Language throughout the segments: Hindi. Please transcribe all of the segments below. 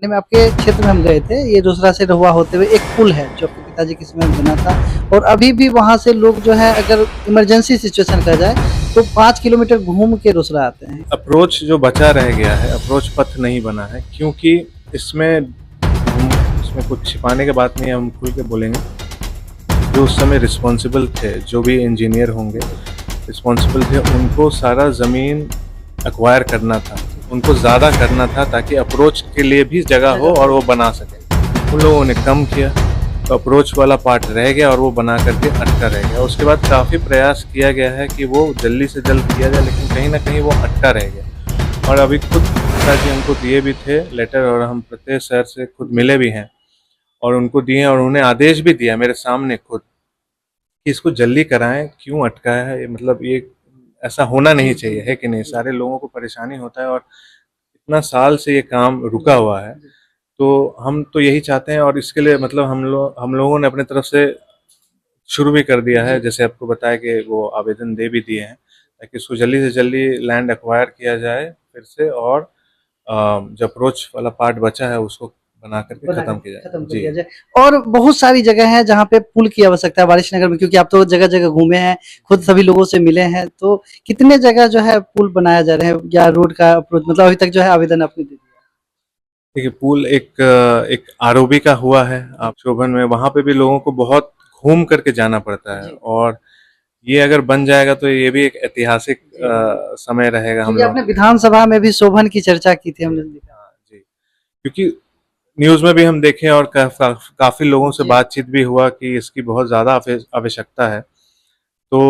खाने में आपके क्षेत्र में हम गए थे, ये रोसड़ा से रहुआ होते हुए एक पुल है जो आपके पिताजी के समय में बना था और अभी भी वहाँ से लोग जो है अगर इमरजेंसी सिचुएशन कहा जाए तो 5 किलोमीटर घूम के रोसड़ा आते हैं। अप्रोच जो बचा रह गया है, अप्रोच पथ नहीं बना है, क्योंकि इसमें इसमें कुछ छिपाने की बात नहीं है, हम खुल के बोलेंगे। जो उस समय रिस्पॉन्सिबल थे, जो भी इंजीनियर होंगे रिस्पॉन्सिबल थे, उनको सारा ज़मीन एक्वायर करना था, उनको ज़्यादा करना था ताकि अप्रोच के लिए भी जगह हो और वो बना सकें। उन लोगों ने कम किया तो अप्रोच वाला पार्ट रह गया और वो बना करके अटका रह गया। उसके बाद काफ़ी प्रयास किया गया है कि वो जल्दी से जल्द किया जाए, लेकिन कहीं ना कहीं वो अटका रह गया। और अभी खुद पिताजी हमको दिए भी थे लेटर, और हम प्रत्येक शहर से खुद मिले भी हैं और उनको दिए, और उन्होंने आदेश भी दिया मेरे सामने खुद कि इसको जल्दी कराएं, क्यों अटका है, मतलब ये ऐसा होना नहीं चाहिए, है कि नहीं। सारे लोगों को परेशानी होता है और इतना साल से ये काम रुका हुआ है, तो हम तो यही चाहते हैं। और इसके लिए मतलब हम लोगों ने अपने तरफ से शुरू भी कर दिया है, जैसे आपको बताया कि वो आवेदन दे भी दिए हैं ताकि इसको जल्दी से जल्दी लैंड एक्वायर किया जाए फिर से, और जो अप्रोच वाला पार्ट बचा है उसको बना करके खत्म किया जाए। खत्म कर जी। दिया जाए। और बहुत सारी जगह है जहाँ पे पुल की आवश्यकता है वारिसनगर में, क्योंकि आप तो जगह जगह घूमे हैं, खुद सभी लोगों से मिले हैं, तो कितने जगह जो है पुल बनाया जा रहे हैं या रोड का अप्रोच, मतलब अभी तक जो है आवेदन आपने दे दिया? देखिए, पुल एक आरओबी का हुआ है आप शोभन में, वहां पे भी लोगों को बहुत घूम करके जाना पड़ता है, जी। और ये अगर बन जाएगा तो ये भी एक ऐतिहासिक समय रहेगा हम क्योंकि लोग। आपने विधानसभा में भी शोभन की चर्चा की थी, हमने देखा। हाँ जी, क्योंकि न्यूज़ में भी हम देखे और काफ़ी लोगों से जी। बातचीत भी हुआ कि इसकी बहुत ज़्यादा आवश्यकता है। तो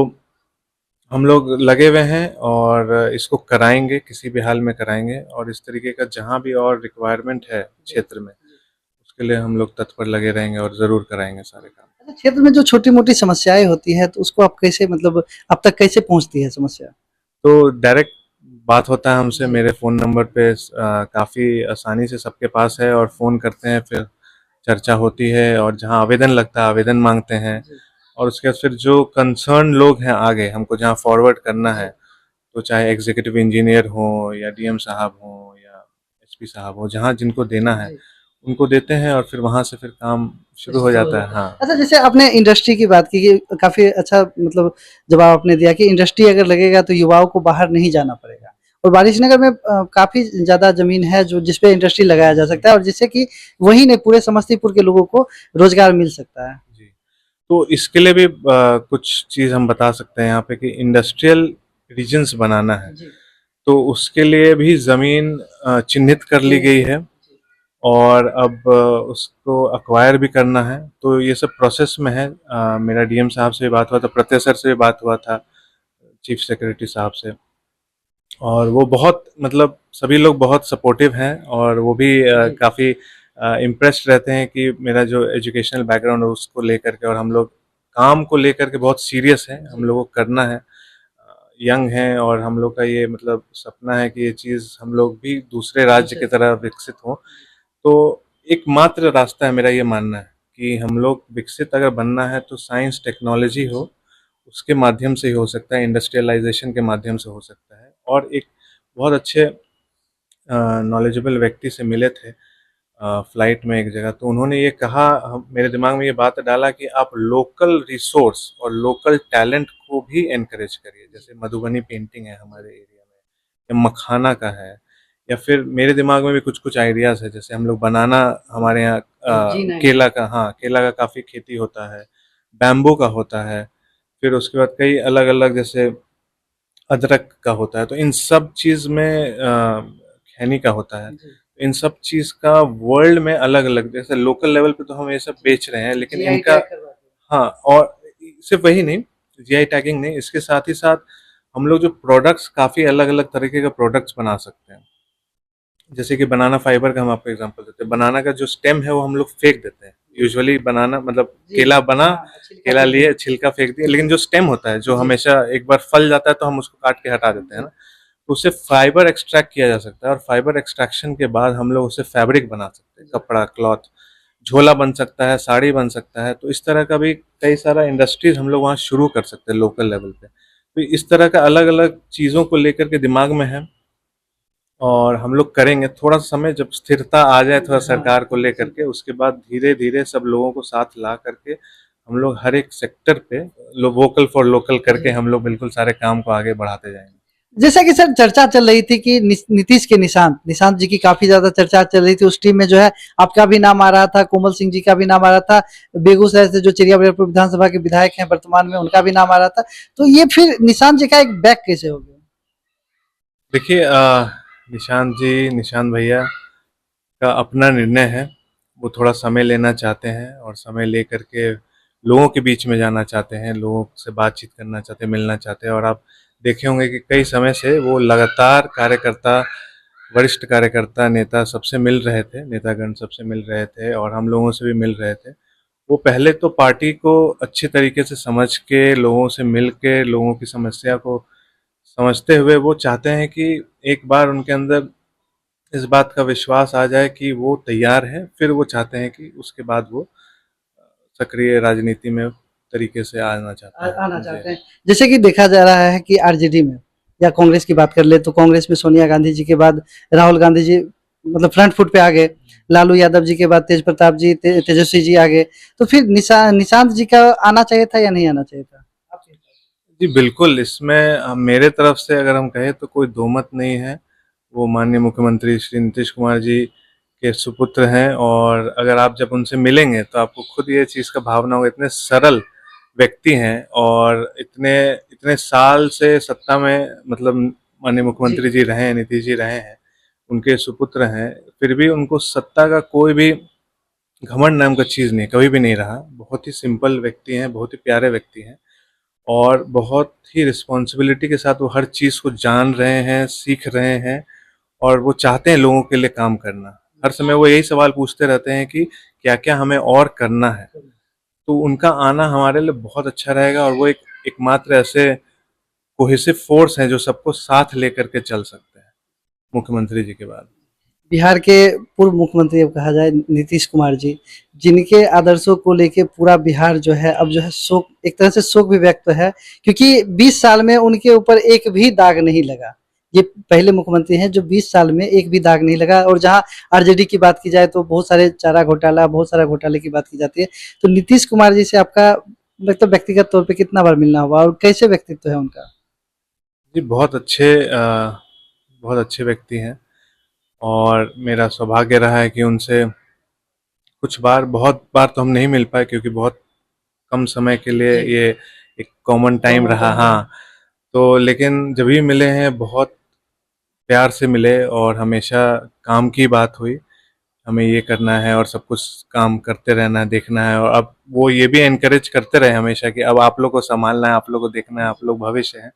हम लोग लगे हुए हैं और इसको कराएंगे, किसी भी हाल में कराएंगे, और इस तरीके का जहाँ भी और रिक्वायरमेंट है क्षेत्र में, उसके लिए हम लोग तत्पर लगे रहेंगे और ज़रूर कराएंगे सारे काम। अच्छा, क्षेत्र में जो छोटी-मोटी समस्याएँ होती हैं, तो उसको आप कैसे, मतलब आप तक कैसे पहुँचती है समस्या? तो डायरेक्ट बात होता है हमसे, जी। मेरे फ़ोन नंबर पे काफ़ी आसानी से सबके पास है, और फ़ोन करते हैं, फिर चर्चा होती है, और जहाँ आवेदन लगता है आवेदन मांगते हैं, जी। और उसके बाद फिर जो कंसर्न लोग हैं आगे हमको जहाँ फॉरवर्ड करना जी। है, तो चाहे एग्जीक्यूटिव इंजीनियर हो या डीएम साहब हो या एसपी साहब हो, जहाँ जिनको देना है जी। उनको देते हैं, और फिर वहाँ से फिर काम शुरू हो शुरू हो जाता है। जाता है। हाँ अच्छा, जैसे आपने इंडस्ट्री की बात की कि काफ़ी अच्छा, मतलब जवाब आपने दिया कि इंडस्ट्री अगर लगेगा तो युवाओं को बाहर नहीं जाना पड़ेगा। और वारिसनगर में काफ़ी ज़्यादा ज़मीन है जो जिस पे इंडस्ट्री लगाया जा सकता है और जिससे कि वहीं नहीं पूरे समस्तीपुर के लोगों को रोज़गार मिल सकता है। जी। तो इसके लिए भी कुछ चीज़ हम बता सकते हैं यहाँ पे कि इंडस्ट्रियल रीजन्स बनाना है, जी। तो उसके लिए भी ज़मीन चिन्हित कर ली गई है, और अब उसको अक्वायर भी करना है। तो ये सब प्रोसेस में है। मेरा डीएम साहब से भी बात हुआ था, प्रत्यय सर से भी बात हुआ था, चीफ सेक्रेटरी साहब से, और वो बहुत मतलब सभी लोग बहुत सपोर्टिव हैं, और वो भी जी। काफ़ी इम्प्रेस्ड रहते हैं कि मेरा जो एजुकेशनल बैकग्राउंड है उसको लेकर के, और हम लोग काम को लेकर के बहुत सीरियस हैं, हम लोगों को करना है, यंग हैं, और हम लोग का ये मतलब सपना है कि ये चीज़ हम लोग भी दूसरे राज्य की तरह विकसित हों। तो एकमात्र रास्ता है, मेरा ये मानना है कि हम लोग विकसित अगर बनना है तो साइंस टेक्नोलॉजी हो, उसके माध्यम से ही हो सकता है, इंडस्ट्रियलाइजेशन के माध्यम से हो सकता है। और एक बहुत अच्छे नॉलेजेबल व्यक्ति से मिले थे फ्लाइट में एक जगह, तो उन्होंने ये कहा, मेरे दिमाग में ये बात डाला कि आप लोकल रिसोर्स और लोकल टैलेंट को भी एनकरेज करिए। जैसे मधुबनी पेंटिंग है हमारे एरिया में, या मखाना का है, या फिर मेरे दिमाग में भी कुछ कुछ आइडियाज़ है, जैसे हम लोग बनाना, हमारे यहाँ केला का, हाँ केला का काफ़ी खेती होता है, बैम्बू का होता है, फिर उसके बाद कई अलग अलग जैसे अदरक का होता है, तो इन सब चीज़ में खैनी का होता है, इन सब चीज़ का वर्ल्ड में अलग अलग, जैसे लोकल लेवल पे तो हम ये सब बेच रहे हैं, लेकिन इनका, हाँ, और सिर्फ वही नहीं, जीआई टैगिंग नहीं, इसके साथ ही साथ हम लोग जो प्रोडक्ट्स, काफ़ी अलग अलग तरीके के प्रोडक्ट्स बना सकते हैं। जैसे कि बनाना फाइबर का हम आपको एग्जांपल देते हैं, बनाना का जो स्टेम है वो हम लोग फेंक देते हैं यूजुअली। बनाना मतलब केला बना, केला लिए, छिलका फेंक दिया, लेकिन जो स्टेम होता है जो हमेशा एक बार फल जाता है तो हम उसको काट के हटा देते हैं ना, तो उससे फाइबर एक्सट्रैक्ट किया जा सकता है, और फाइबर एक्सट्रैक्शन के बाद हम लोग उससे फैब्रिक बना सकते हैं, कपड़ा, क्लॉथ, झोला बन सकता है, साड़ी बन सकता है। तो इस तरह का भी कई सारा इंडस्ट्रीज हम लोग वहाँ शुरू कर सकते हैं लोकल लेवल पे। तो इस तरह का अलग अलग चीज़ों को लेकर के दिमाग में है, और हम लोग करेंगे थोड़ा समय जब स्थिरता आ जाए थोड़ा सरकार को लेकर के, उसके बाद धीरे धीरे सब लोगों को साथ ला करके हम लोग हर एक सेक्टर पे वोकल फॉर लोकल करके हम लोग बिल्कुल सारे काम को आगे बढ़ाते जाएंगे। जैसा कि सर चर्चा चल रही थी कि नीतीश के निशांत निशांत जी की काफी ज्यादा चर्चा चल रही थी उस टीम में जो है आपका भी नाम आ रहा था, कोमल सिंह जी का भी नाम आ रहा था, बेगूसराय से जो चिड़िया विधानसभा के विधायक हैं वर्तमान में उनका भी नाम आ रहा था, तो ये फिर निशांत जी का एक बैक कैसे हो गया? देखिए निशांत भैया का अपना निर्णय है। वो थोड़ा समय लेना चाहते हैं और समय लेकर के लोगों के बीच में जाना चाहते हैं, लोगों से बातचीत करना चाहते हैं, मिलना चाहते हैं। और आप देखे होंगे कि कई समय से वो लगातार कार्यकर्ता, वरिष्ठ कार्यकर्ता, नेता सबसे मिल रहे थे, नेतागण सबसे मिल रहे थे और हम लोगों से भी मिल रहे थे। वो पहले तो पार्टी को अच्छे तरीके से समझ के, लोगों से मिल के, लोगों की समस्या को समझते हुए वो चाहते हैं कि एक बार उनके अंदर इस बात का विश्वास आ जाए कि वो तैयार हैं, फिर वो चाहते हैं कि उसके बाद वो सक्रिय राजनीति में तरीके से आना चाहते हैं। आना चाहते हैं। जैसे कि देखा जा रहा है कि आरजेडी में या कांग्रेस की बात कर ले तो कांग्रेस में सोनिया गांधी जी के बाद राहुल गांधी जी मतलब फ्रंट फुट पे आ गए, लालू यादव जी के बाद तेज प्रताप जी, तेजस्वी जी आ गए, तो फिर निशांत जी का आना चाहिए था या नहीं आना चाहिए था? जी बिल्कुल, इसमें मेरे तरफ से अगर हम कहें तो कोई दो मत नहीं है। वो माननीय मुख्यमंत्री श्री नीतीश कुमार जी के सुपुत्र हैं और अगर आप जब उनसे मिलेंगे तो आपको खुद ये चीज़ का भावना होगा। इतने सरल व्यक्ति हैं और इतने इतने साल से सत्ता में मतलब माननीय मुख्यमंत्री जी रहे हैं, नीतीश जी रहे हैं, उनके सुपुत्र हैं, फिर भी उनको सत्ता का कोई भी घमंड नाम का चीज़ नहीं, कभी भी नहीं रहा। बहुत ही सिंपल व्यक्ति हैं, बहुत ही प्यारे व्यक्ति हैं और बहुत ही रिस्पॉन्सिबिलिटी के साथ वो हर चीज़ को जान रहे हैं, सीख रहे हैं और वो चाहते हैं लोगों के लिए काम करना। हर समय वो यही सवाल पूछते रहते हैं कि क्या-क्या हमें और करना है। तो उनका आना हमारे लिए बहुत अच्छा रहेगा और वो एकमात्र ऐसे कोहेसिव फोर्स हैं जो सबको साथ लेकर के चल सकते हैं, मुख्यमंत्री जी के बाद। बिहार के पूर्व मुख्यमंत्री अब कहा जाए नीतीश कुमार जी, जिनके आदर्शों को लेके पूरा बिहार जो है अब जो है शोक, एक तरह से शोक भी व्यक्त है, क्योंकि 20 साल में उनके ऊपर एक भी दाग नहीं लगा। ये पहले मुख्यमंत्री हैं जो 20 साल में एक भी दाग नहीं लगा, और जहाँ आरजेडी की बात की जाए तो बहुत सारे चारा घोटाला, बहुत सारा घोटाले की बात की जाती है। तो नीतीश कुमार जी से आपका मतलब व्यक्तिगत तौर पे कितना बार मिलना हुआ और कैसे व्यक्तित्व है उनका? जी बहुत अच्छे व्यक्ति हैं और मेरा सौभाग्य रहा है कि उनसे कुछ बार, बहुत बार तो हम नहीं मिल पाए क्योंकि बहुत कम समय के लिए ये एक कॉमन टाइम रहा। हाँ, तो लेकिन जब भी मिले हैं बहुत प्यार से मिले और हमेशा काम की बात हुई। हमें ये करना है और सब कुछ काम करते रहना है, देखना है। और अब वो ये भी एनकरेज करते रहे हमेशा कि अब आप लोग को संभालना है, आप लोग को देखना है, आप लोग भविष्य हैं।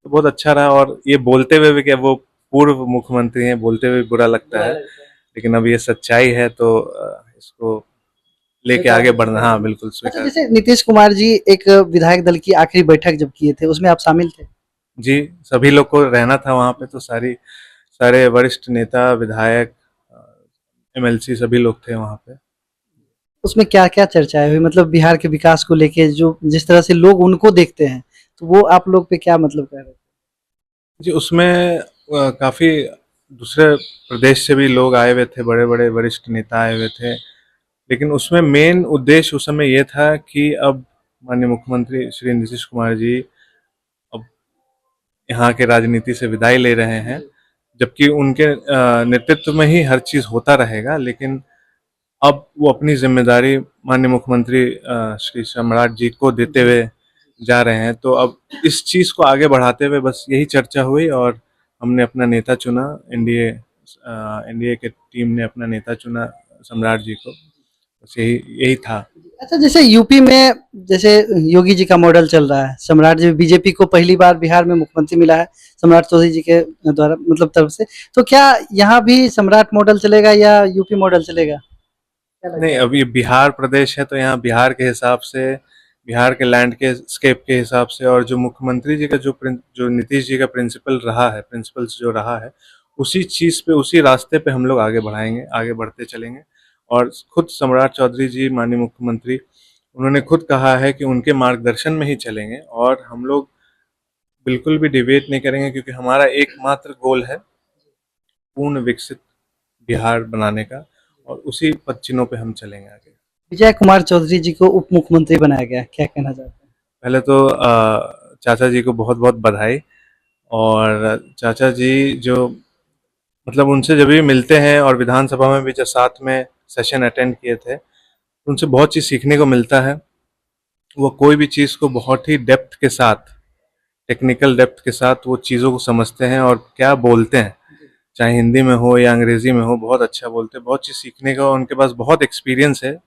तो बहुत अच्छा रहा और ये बोलते हुए भी कि वो पूर्व मुख्यमंत्री हैं, बोलते हुए बुरा लगता है, लेकिन अब ये सच्चाई है तो इसको लेके आगे बढ़ना। हाँ बिल्कुल अच्छा, स्वीकार। जैसे नीतीश कुमार जी एक विधायक दल की आखिरी बैठक जब किए थे उसमें आप शामिल थे? जी, सभी लोग को रहना था वहाँ पे, तो सारे वरिष्ठ नेता, विधायक, एमएलसी सभी लोग थे वहाँ पे। उसमें क्या-क्या चर्चाएँ हुई? मतलब बिहार के विकास को लेके जो जिस तरह से लोग उनको देखते हैं, तो वो आप लोग पे क्या मतलब कह रहे थे? जी, उसमें काफ़ी दूसरे प्रदेश से भी लोग आए हुए थे, बड़े-बड़े वरिष्ठ नेता आए हुए थे। लेकिन उसमें मेन उद्देश्य उस समय ये था कि अब माननीय मुख्यमंत्री श्री नीतीश कुमार जी अब यहाँ के राजनीति से विदाई ले रहे हैं। जबकि उनके नेतृत्व में ही हर चीज़ होता रहेगा, लेकिन अब वो अपनी ज़िम्मेदारी माननीय मुख्यमंत्री श्री सम्राट जी को देते हुए जा रहे हैं। तो अब इस चीज़ को आगे बढ़ाते हुए बस यही चर्चा हुई और हमने अपना नेता चुना। एनडीए के टीम ने अपना नेता चुना सम्राट जी को। बस यही यही था। अच्छा, जैसे यूपी में जैसे योगी जी का मॉडल चल रहा है, सम्राट जी बीजेपी को पहली बार बिहार में मुख्यमंत्री मिला है, सम्राट चौधरी जी के द्वारा मतलब तरफ से, तो क्या यहाँ भी सम्राट मॉडल चलेगा या यूपी मॉडल चलेगा? क्या लगता नहीं, है? अब ये बिहार प्रदेश है तो यहाँ बिहार के हिसाब से, बिहार के लैंड के स्केप के हिसाब से और जो मुख्यमंत्री जी का जो नीतीश जी का प्रिंसिपल रहा है, प्रिंसिपल्स जो रहा है, उसी चीज़ पे, उसी रास्ते पे हम लोग आगे बढ़ाएंगे, आगे बढ़ते चलेंगे। और खुद सम्राट चौधरी जी माननीय मुख्यमंत्री, उन्होंने खुद कहा है कि उनके मार्गदर्शन में ही चलेंगे और हम लोग बिल्कुल भी डिवेट नहीं करेंगे, क्योंकि हमारा एकमात्र गोल है पूर्ण विकसित बिहार बनाने का, और उसी पद चिन्हों पे हम चलेंगे आगे। विजय कुमार चौधरी जी को उप मुख्यमंत्री बनाया गया, क्या कहना चाहते हैं? पहले तो चाचा जी को बहुत बहुत बधाई। और चाचा जी जो मतलब उनसे जब भी मिलते हैं, और विधानसभा में भी जब साथ में सेशन अटेंड किए थे, तो उनसे बहुत चीज़ सीखने को मिलता है। वो कोई भी चीज़ को बहुत ही डेप्थ के साथ, टेक्निकल डेप्थ के साथ वो चीज़ों को समझते हैं और क्या बोलते हैं, चाहे हिंदी में हो या अंग्रेजी में हो, बहुत अच्छा बोलते हैं। बहुत चीज़ सीखने का उनके पास बहुत एक्सपीरियंस है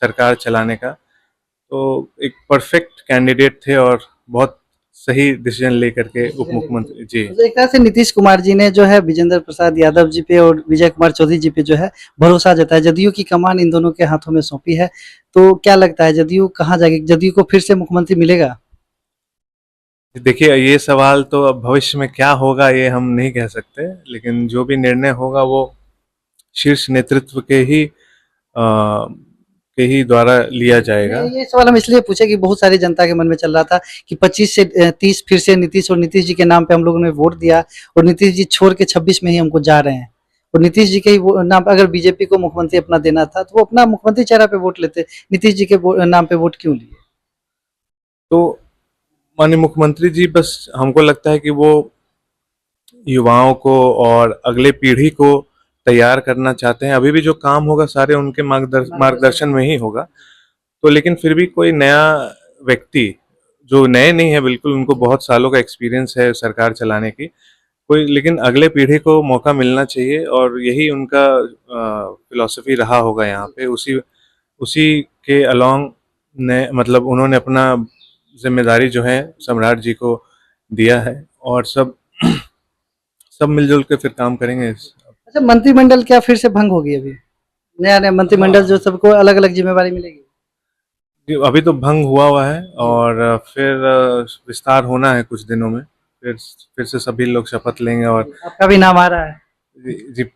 सरकार चलाने का। तो एक परफेक्ट कैंडिडेट थे, और बहुत सही डिसीजन लेकर के उप मुख्यमंत्री जी। तो एक तरह से नीतीश कुमार जी ने जो है विजेंद्र प्रसाद यादव जी पे और विजय कुमार चौधरी जी पे जो है भरोसा जताया, जदयू की कमान इन दोनों के हाथों में सौंपी है। तो क्या लगता है जदयू कहाँ जाएगी, जदयू को फिर से मुख्यमंत्री मिलेगा? देखिए, ये सवाल तो अब भविष्य में क्या होगा ये हम नहीं कह सकते, लेकिन जो भी निर्णय होगा वो शीर्ष नेतृत्व के ही द्वारा लिया जाएगा। ये सवाल हम इसलिए पूछे कि बहुत सारी जनता के मन में चल रहा था कि 25 से 30 फिर से नीतीश, और नीतीश जी के नाम पे हम लोगों ने वोट दिया, और नीतीश जी छोड़ के 26 में ही हमको जा रहे हैं। और नीतीश जी के ही नाम, अगर बीजेपी को मुख्यमंत्री अपना देना था तो वो अपना मुख्यमंत्री चेहरा पे वोट लेते, नीतीश जी के नाम पे वोट क्यों लिए? तो माननीय मुख्यमंत्री जी, बस हमको लगता है कि वो युवाओं को और अगले पीढ़ी को तैयार करना चाहते हैं। अभी भी जो काम होगा सारे उनके मार्गदर्शन में ही होगा। तो लेकिन फिर भी कोई नया व्यक्ति, जो नए नहीं है बिल्कुल, उनको बहुत सालों का एक्सपीरियंस है सरकार चलाने की, कोई, लेकिन अगले पीढ़ी को मौका मिलना चाहिए, और यही उनका फिलॉसफी रहा होगा यहाँ पे। उसी उसी के अलोंग ने मतलब उन्होंने अपना जिम्मेदारी जो है सम्राट जी को दिया है, और सब सब मिलजुल के फिर काम करेंगे। अच्छा, मंत्रिमंडल क्या फिर से भंग होगी अभी? नया नया मंत्रिमंडल जो सबको अलग अलग जिम्मेवारी मिलेगी? अभी तो भंग हुआ है, और फिर विस्तार होना है कुछ दिनों में। फिर से सभी लोग शपथ लेंगे, और आपका भी नाम आ रहा है? जी,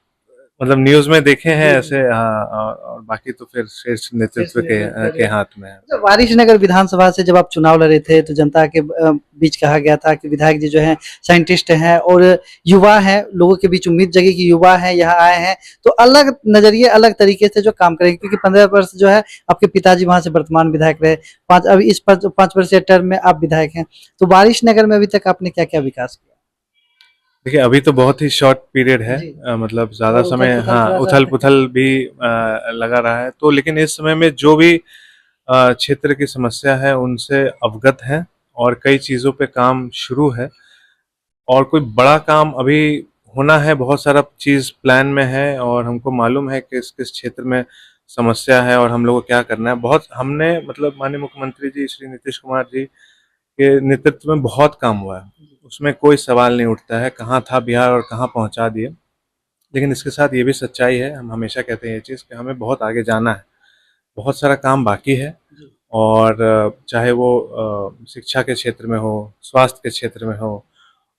मतलब न्यूज़ में देखे हैं ऐसे, हाँ। और बाकी तो फिर शीर्ष नेतृत्व के हाथ में है। जब वारिसनगर विधानसभा से जब आप चुनाव लड़े थे तो जनता के बीच कहा गया था कि विधायक जी जो हैं साइंटिस्ट हैं और युवा हैं, लोगों के बीच उम्मीद जगी कि युवा हैं, यहाँ आए हैं तो अलग नजरिए, अलग तरीके से जो काम करेंगे, क्योंकि 15 वर्ष जो है आपके पिताजी वहां से वर्तमान विधायक रहे, अब इस 5 वर्षीय टर्म में आप विधायक हैं। तो वारिसनगर में अभी तक आपने क्या क्या विकास किया? देखिए, अभी तो बहुत ही शॉर्ट पीरियड है, मतलब ज़्यादा समय, हाँ, उथल पुथल भी लगा रहा है। तो लेकिन इस समय में जो भी क्षेत्र की समस्या है उनसे अवगत हैं, और कई चीज़ों पे काम शुरू है, और कोई बड़ा काम अभी होना है। बहुत सारा चीज़ प्लान में है, और हमको मालूम है कि किस किस क्षेत्र में समस्या है और हम लोग को क्या करना है। बहुत हमने मतलब माननीय मुख्यमंत्री जी श्री नीतीश कुमार जी के नेतृत्व में बहुत काम हुआ है, उसमें कोई सवाल नहीं उठता है कहाँ था बिहार और कहाँ पहुँचा दिए। लेकिन इसके साथ ये भी सच्चाई है, हम हमेशा कहते हैं ये चीज़, कि हमें बहुत आगे जाना है, बहुत सारा काम बाकी है। और चाहे वो शिक्षा के क्षेत्र में हो, स्वास्थ्य के क्षेत्र में हो,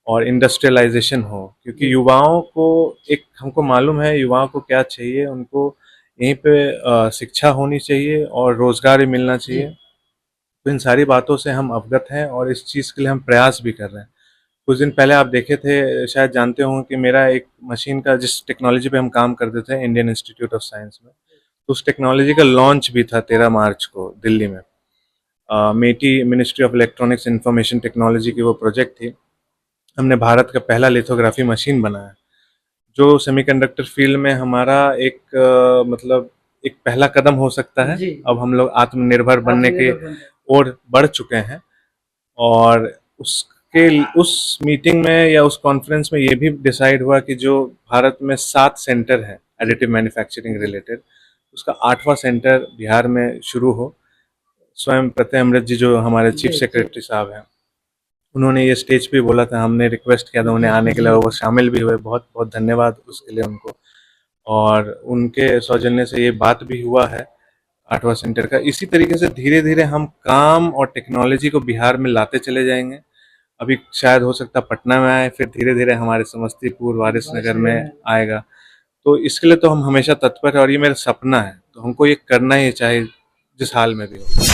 और इंडस्ट्रियलाइजेशन हो, क्योंकि युवाओं को एक, हमको मालूम है युवाओं को क्या चाहिए। उनको यहीं पे शिक्षा होनी चाहिए और रोज़गार भी मिलना चाहिए। तो इन सारी बातों से हम अवगत हैं, और इस चीज़ के लिए हम प्रयास भी कर रहे हैं। कुछ दिन पहले आप देखे थे, शायद जानते होंगे, कि मेरा एक मशीन का, जिस टेक्नोलॉजी पे हम काम करते थे इंडियन इंस्टीट्यूट ऑफ साइंस में, तो उस टेक्नोलॉजी का लॉन्च भी था 13 मार्च को दिल्ली में। MeitY, ministry of electronics information technology की वो प्रोजेक्ट थी। हमने भारत का पहला लिथोग्राफी मशीन बनाया, जो सेमीकंडक्टर फील्ड में हमारा एक मतलब एक पहला कदम हो सकता है। अब हम लोग आत्मनिर्भर बनने के ओर बढ़ चुके हैं। और उस मीटिंग में या उस कॉन्फ्रेंस में ये भी डिसाइड हुआ कि जो भारत में 7 सेंटर है एडिटिव मैन्युफैक्चरिंग रिलेटेड, उसका 8वां सेंटर बिहार में शुरू हो। स्वयं प्रत्यय अमृत जी जो हमारे चीफ सेक्रेटरी साहब हैं, उन्होंने ये स्टेज पे बोला था, हमने रिक्वेस्ट किया था उन्हें आने के लिए, वो शामिल भी हुए। बहुत बहुत धन्यवाद उसके लिए उनको। और उनके सौजन्य से ये बात भी हुआ है 8वां सेंटर का। इसी तरीके से धीरे धीरे हम काम और टेक्नोलॉजी को बिहार में लाते चले जाएंगे। अभी शायद हो सकता पटना में आए, फिर धीरे धीरे हमारे समस्तीपुर, वारिसनगर में आएगा। तो इसके लिए तो हम हमेशा तत्पर है, और ये मेरा सपना है, तो हमको ये करना ही चाहिए जिस हाल में भी हो।